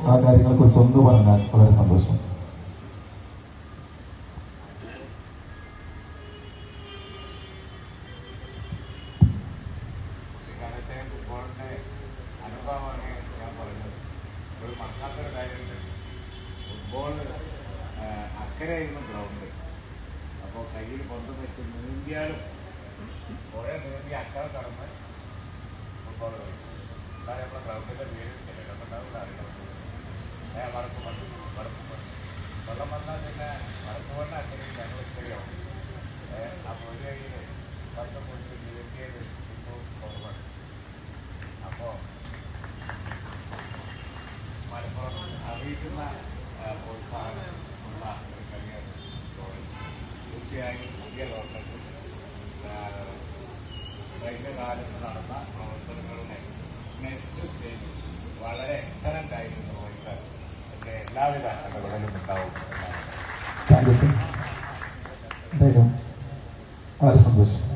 ആ കാര്യങ്ങളെ കുറിച്ച് ഒന്ന് പറഞ്ഞാൽ വളരെ സന്തോഷം. ഫുട്ബോൾ അക്കരെയായിരുന്നു ഗ്രൗണ്ട്. അപ്പോൾ കയ്യിൽ കൊണ്ടു വെച്ച് നീന്തിയാലും കുറെ നീന്തി അക്കരെ കടന്ന് ഫുട്ബോൾ കളിക്കും. അതാണ് നമ്മുടെ ഗ്രൗണ്ടിൻ്റെ പേര് ചിലക്കുണ്ടാവില്ല അറിയണം. വടക്ക് വെള്ളം വന്നാൽ പിന്നെ വടക്ക് വന്ന അക്കരയും ഞങ്ങൾ ഇക്കരയാവും. അപ്പോൾ ഒരു കയ്യിൽ പത്ത് പൊടിച്ച് നീന്തിയത് ഇപ്പോൾ കുറവാണ്. അപ്പോൾ മലപ്പുറം അറിയിക്കുന്ന പ്രോത്സാഹനം ഉള്ള ഒരു കരിയർ തീർച്ചയായും പുതിയ ഗവൺമെന്റ് കഴിഞ്ഞ കാലത്ത് നടന്ന പ്രവർത്തനങ്ങളുടെ നെക്സ്റ്റ് സ്റ്റേജ് വളരെ എക്സലന്റ് ആയി നിർവഹിക്കാൻ എന്റെ എല്ലാവിധ ഇടപെടലും ഉണ്ടാവും എന്നാണ്. വളരെ സന്തോഷം.